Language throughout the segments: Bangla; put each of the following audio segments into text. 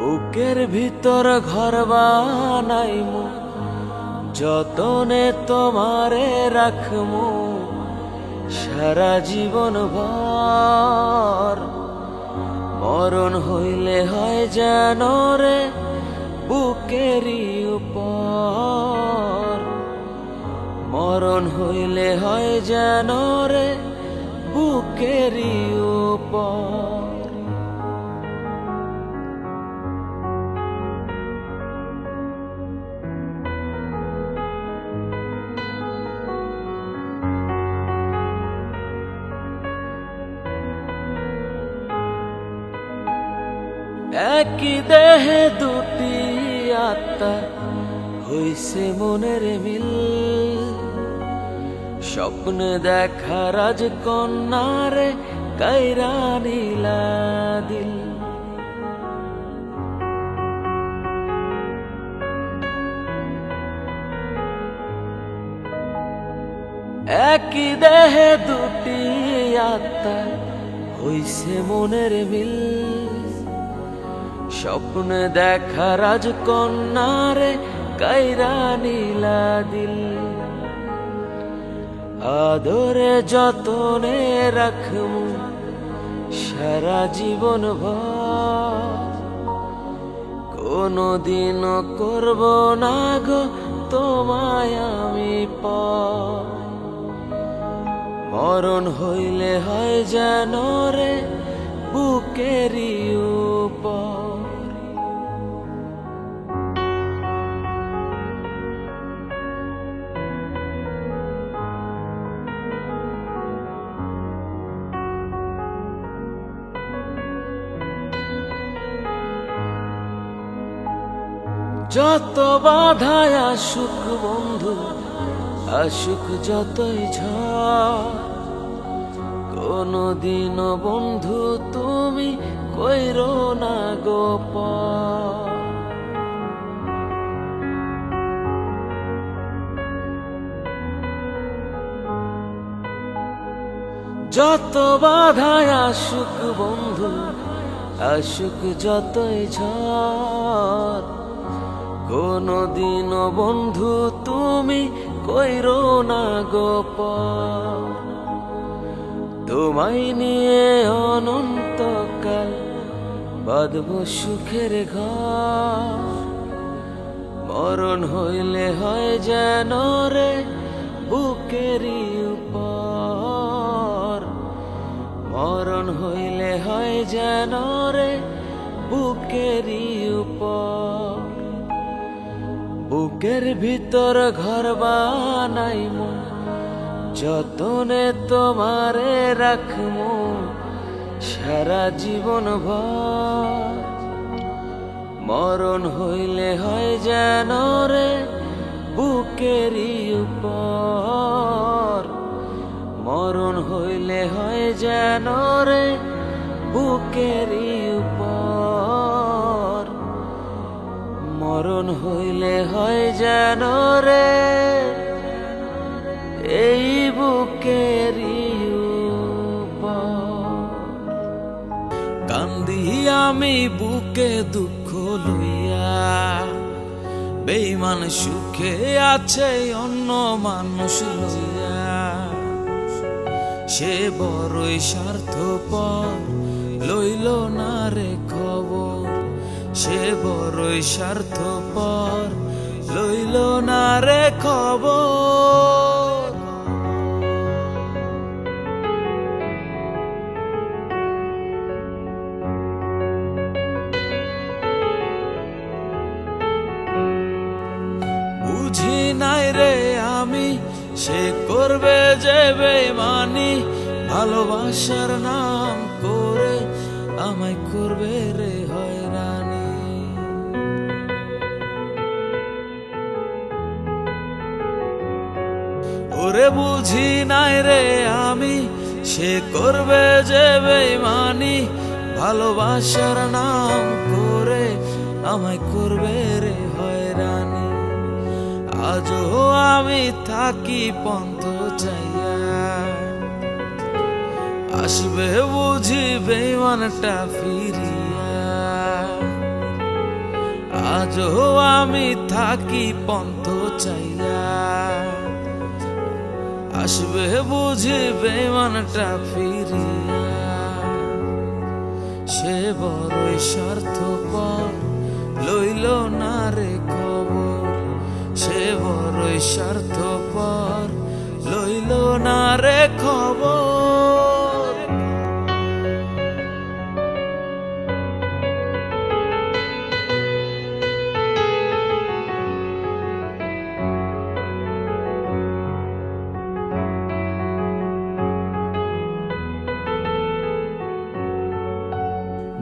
বুকের ভিতর ঘর বানাইমু, যতনে তোমারে রাখমু সারা জীবন ভর। মরণ হইলে হয় যেন রে বুকেরই উপর, মরণ হইলে হয় যেন রে বুকেরই উপর। একই দেহে দুটি আত্মা হইছে মনের মিল, স্বপ্নে দেখা রাজকন্যারে কাইরা নীলা দিল। একই দেহে দুটি আত্মা হইছে মনের মিল, স্বপ্নে দেখা রাজকন্যারে কাইরা নীলা দিল। আদরে যতনে রাখমু সারা জীবন ভর, কোনদিন করব না গো তোমায় আমি পর। মরণ হইলে হয় যেন রে বুকেরই উপর। যত বাধায় আসুক বন্ধু, আসুক যতই ঝড়, কোনদিন বন্ধু তুমি কইরো না গোপন। যত বাধায় আসুক বন্ধু, আসুক যতই ঝড়, কোনদিন বন্ধু তুমি কইরো না গোপন। তোমায় নিয়ে অনন্তকাল বাঁধব সুখের ঘর। মরণ হইলে হয় যেন রে বুকেরই উপর, মরণ হইলে হয় যেন রে বুকেরই উপর। বুকের ভিতর ঘর বানাইমু, যতনে তোমারে রাখমু সারা জীবন ভর। মরণ হইলে হয় যেন রে বুকেরই উপর, মরণ হইলে হয় যেন রে বুকেরই উপর, মরণ হইলে হয় যেন রে এই বুকেরই উপর। কান্দি আমি বুকে দুঃখ লইয়া, বেঈমান সুখে আছে অন্য মানুষ লইয়া। সে বড়ই স্বার্থপর লইল না রে খবর, সে বড়ই স্বার্থপর লইল না রে খবর। বুঝি নাই রে আমি সে করবে যে বেঈমানি, ভালোবাসার নাম করে আমায় করবে রে হয়রানি। ওরে বুঝি নাই রে আমি সে করবে যে বেঈমানি, ভালোবাসার নাম করে আমায় করবে রে হয়রানি। আজও আমি থাকি পন্থ চাইয়া, আসবে বুঝি বেঈমানটা ফিরিয়া। আজও আমি থাকি পন্থ চাইয়া, আসবে বুঝি বেমানটা ফিরিয়া। সে বড়ই স্বার্থপর, লইল না রে খবর। সে বড়ই স্বার্থপর, লইল না রে খবর।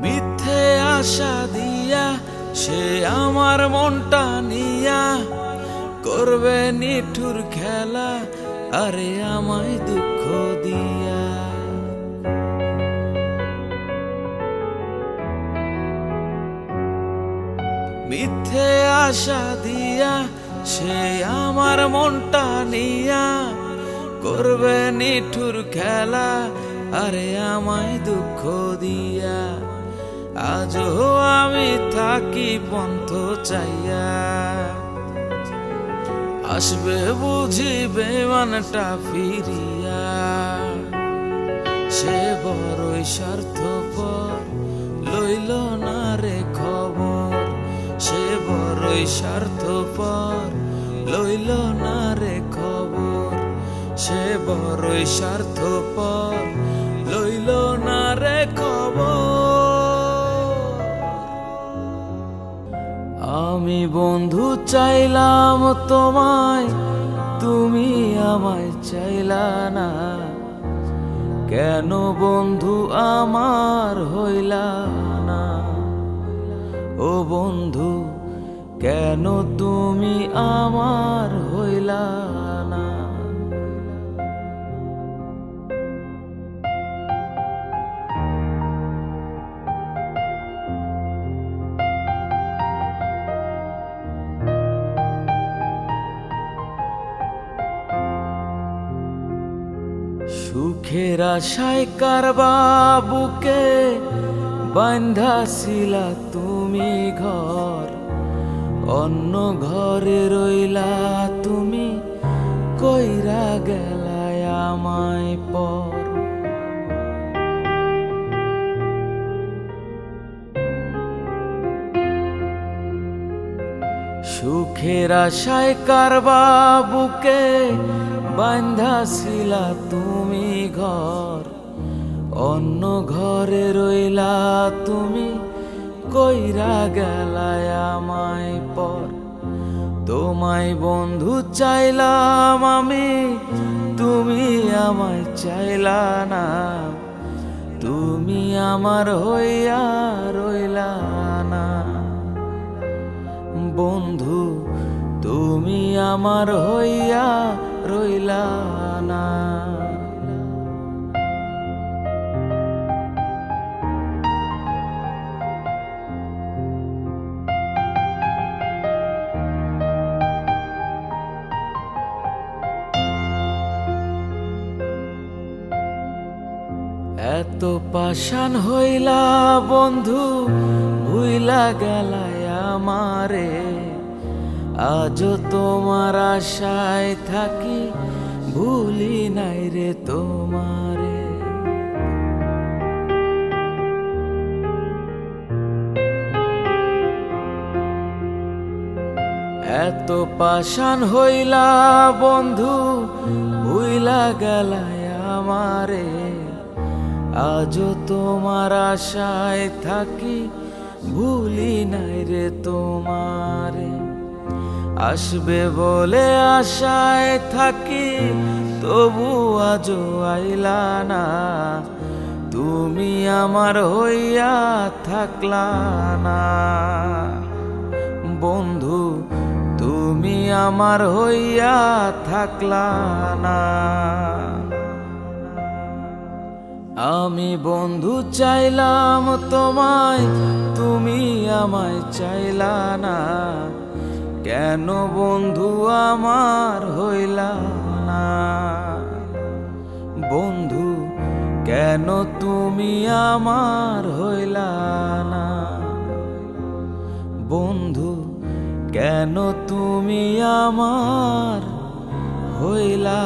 মিথ্যে আশা দিয়া সে আমার মনটা নিয়া, করবে নিঠুর খেলা আরে আমায় দুঃখ দিয়া। মিথ্যে আশা দিয়া সে আমার মনটা নিয়া, করবে নিঠুর খেলা আরে আমায় দুঃখ দিয়া। আজও আমি থাকি পন্থ চাইয়া, আসবে বুঝি বেমানটা ফিরিয়া। সে বড়ই স্বার্থপর, লইল না রে খবর। সে বড়ই স্বার্থপর, লইল না রে খবর। সে বড়ই স্বার্থপর, লইল না রে খবর। আমি বন্ধু চাইলাম তোমায়, তুমি আমায় চাইলা না। কেন বন্ধু আমার হইলা না? ও বন্ধু কেন তুমি আমার হইলা না? সুখের আশায় কারবা বুকে বাঁধাছিলা তুমি ঘর, অন্য ঘরে রইলা তুমি, কইরা গেলায় আমায় পর। সুখের আশায় কারবা বুকে বাঁধাছিলা তুমি ঘর, অন্য ঘরে রইলা তুমি, কইরা গেলায় আমায় পর। তোমায় বন্ধু চাইলাম আমি, তুমি আমায় চাইলা না। তুমি আমার হইয়া রইলা না। বন্ধু তুমি আমার হইয়া রইলা না। এত পাষাণ হইলা বন্ধু, ভুইলা গেলায় আমারে। আজও তোমার আশায় থাকি, ভুলি নাই রে তোমারে। এত পাষাণ হইলা বন্ধু, ভুইলা গেলায় আমারে। আজও তোমার আশায় থাকি, ভুলি নাই রে তোমারে। আসবে বলে আশায় থাকি, তবু আজও আইলা না। তুমি আমার হইয়া থাকলা না। বন্ধু তুমি আমার হইয়া থাকলা না। আমি বন্ধু চাইলাম তোমায়, তুমি আমায় চাইলা না। কেন বন্ধু আমার হইলা না? বন্ধু কেন তুমি আমার হইলা না? বন্ধু কেন তুমি আমার হইলা